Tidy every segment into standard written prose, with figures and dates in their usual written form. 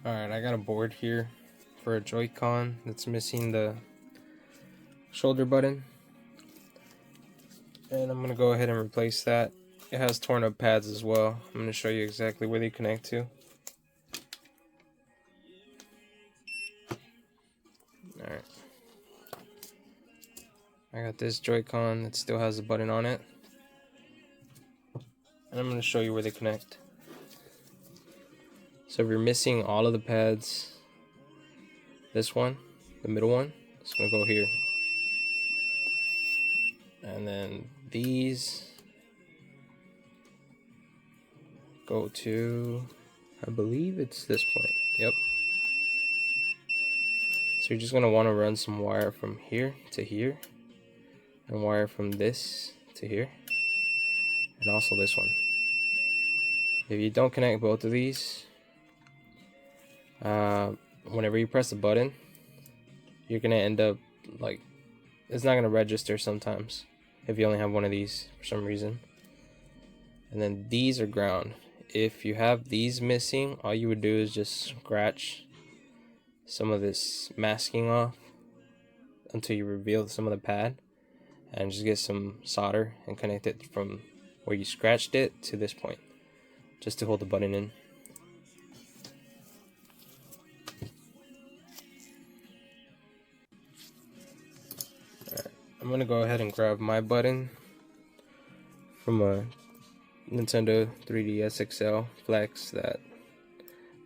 Alright, I got a board here for a Joy-Con that's missing the shoulder button. And I'm going to go ahead and replace that. It has torn up pads as well. I'm going to show you exactly where they connect to. Alright. I got this Joy-Con that still has a button on it. And I'm going to show you where they connect. So if you're missing all of the pads, this one, the middle one, it's going to go here. And then these go to, I believe it's this point. Yep. So you're just going to want to run some wire from here to here, and wire from this to here, and also this one. If you don't connect both of these, whenever you press the button, you're going to end up like, it's not going to register sometimes if you only have one of these for some reason. And then these are ground. If you have these missing, all you would do is just scratch some of this masking off until you reveal some of the pad, and just get some solder and connect it from where you scratched it to this point, just to hold the button in. Alright, I'm gonna go ahead and grab my button from a Nintendo 3DS XL Flex that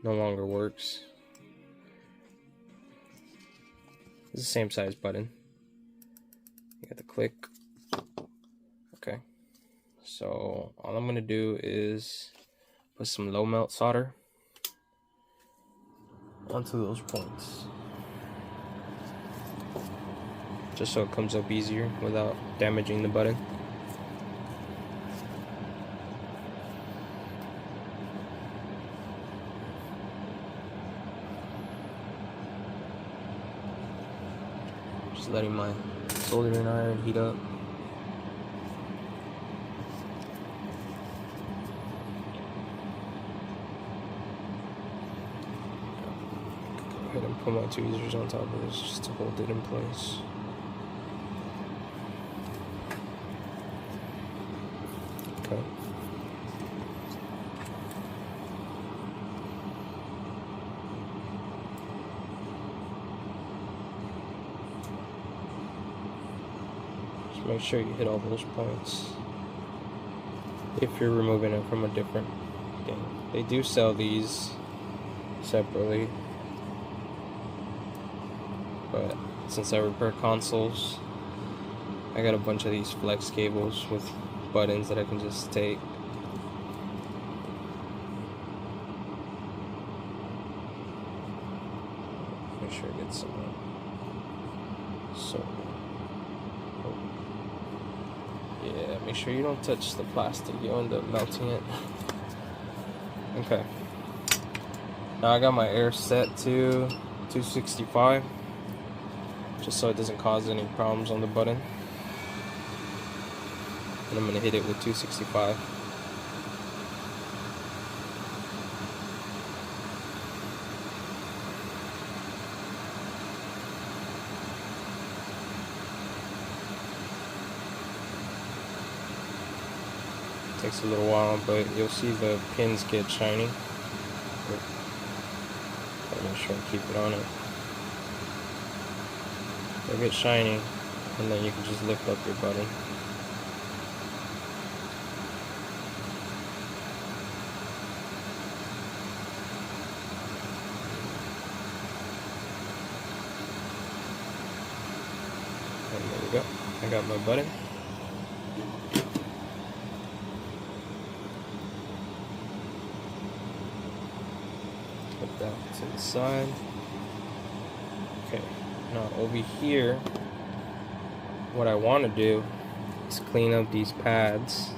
no longer works. It's the same size button. You got the click. Okay. So all I'm gonna do is put some low melt solder onto those points, just so it comes up easier without damaging the button. Just letting my soldering iron heat up. Go ahead and put my tweezers on top of this just to hold it in place. Okay. Make sure you hit all those points if you're removing it from a different thing. They do sell these separately, but since I repair consoles, I got a bunch of these flex cables with buttons that I can just take. Make sure it gets some so yeah, make sure you don't touch the plastic, you'll end up melting it. Okay. Now I got my air set to 265, just so it doesn't cause any problems on the button. And I'm going to hit it with 265. Takes a little while, but you'll see the pins get shiny. Make sure and keep it on it. They'll get shiny, and then you can just lift up your button. And there we go. I got my button. Put that to the side. Okay, now over here, what I want to do is clean up these pads.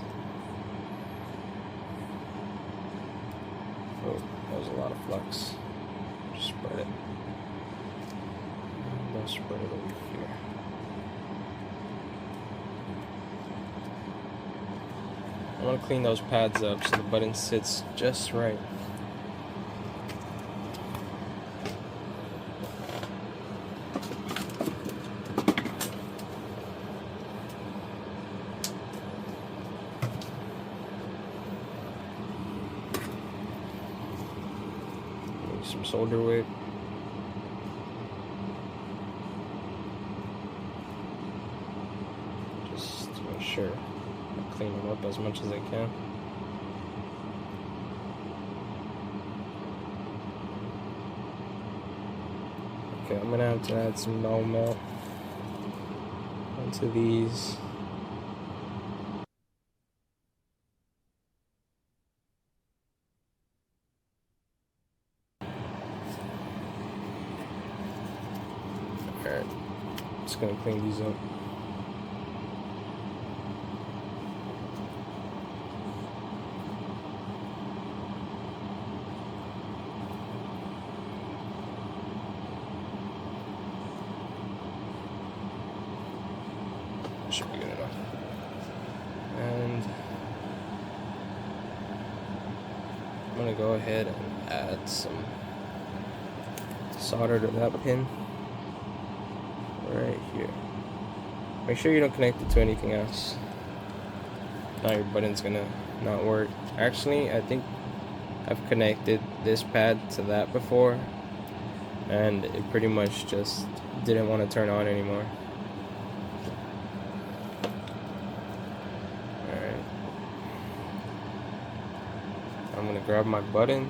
Oh, that was a lot of flux. Just spread it. And I'll spread it over here. I want to clean those pads up so the button sits just right. Use some solder wick. Just to make sure I clean them up as much as I can. Okay, I'm gonna have to add some null melt onto these. Alright, just gonna clean these up. Should be good enough. And I'm gonna go ahead and add some solder to that pin right here. Make sure you don't connect it to anything else. Now your button's gonna not work. Actually, I think I've connected this pad to that before, and it pretty much just didn't want to turn on anymore. Alright. I'm gonna grab my button.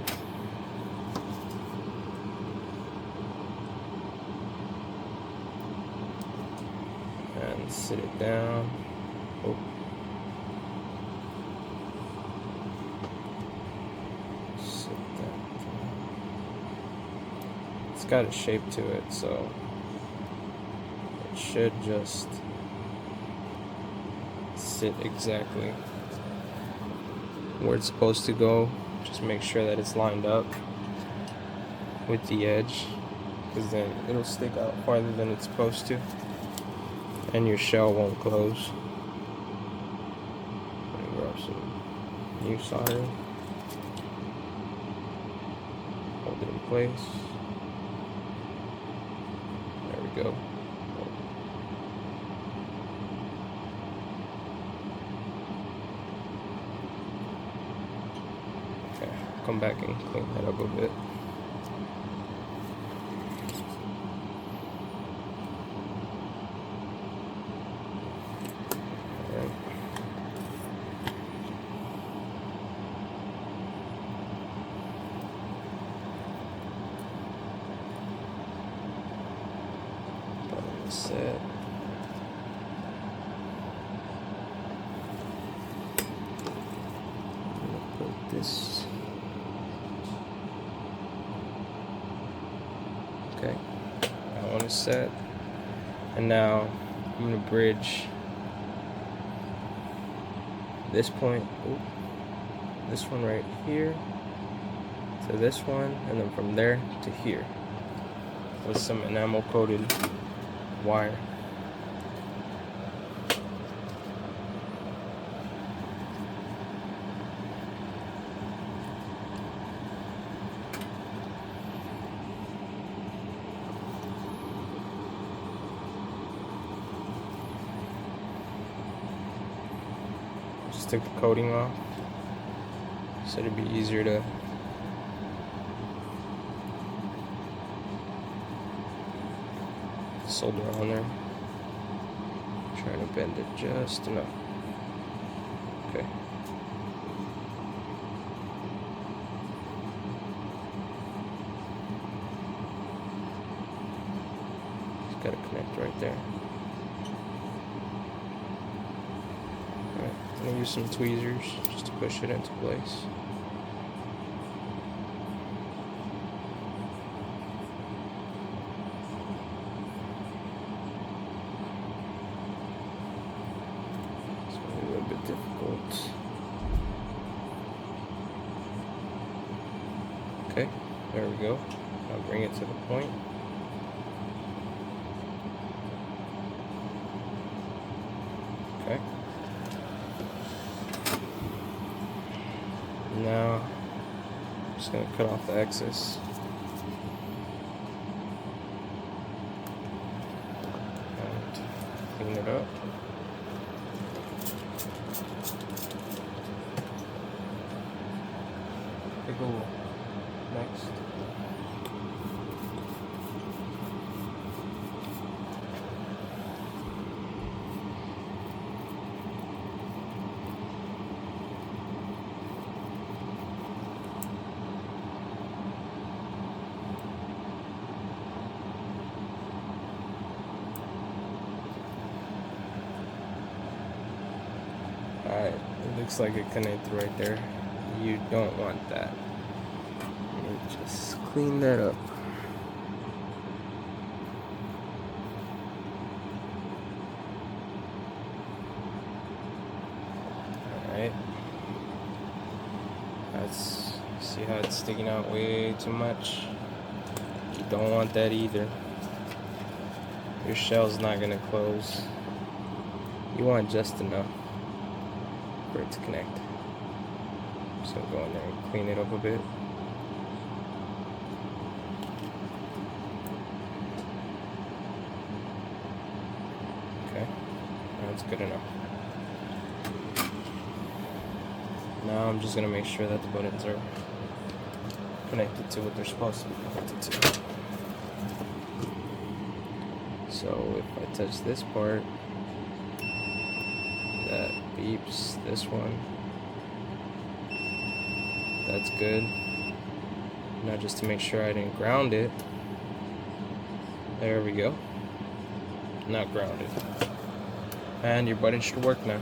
And sit it down. Oh. Sit that down. It's got a shape to it, so it should just sit exactly where it's supposed to go. Just make sure that it's lined up with the edge, because then it'll stick out farther than it's supposed to, and your shell won't close. Let me grab some new solder. Hold it in place. There we go. Okay, come back and clean that up a bit. Set. Put this. Okay, that one is set, and now I'm gonna bridge this point. Ooh, this one right here to this one, and then from there to here with some enamel coated wire. Just took the coating off, so it'd be easier to solder on there. Trying to bend it just enough. Okay. Just gotta connect right there. Alright, I'm gonna use some tweezers just to push it into place. Difficult. Okay, there we go. I'll bring it to the point. Okay. Now, I'm just going to cut off the excess. And clean it up. Go next. looks like it connected right there. You don't want that. And just clean that up. Alright. See how it's sticking out way too much? You don't want that either. Your shell's not gonna close. You want just enough for it to connect. I'm just gonna go in there and clean it up a bit. Okay, that's good enough. Now I'm just gonna make sure that the buttons are connected to what they're supposed to be connected to. So if I touch this part, that beeps. This one, that's good. Now just to make sure I didn't ground it. There we go. Not grounded. And your button should work now.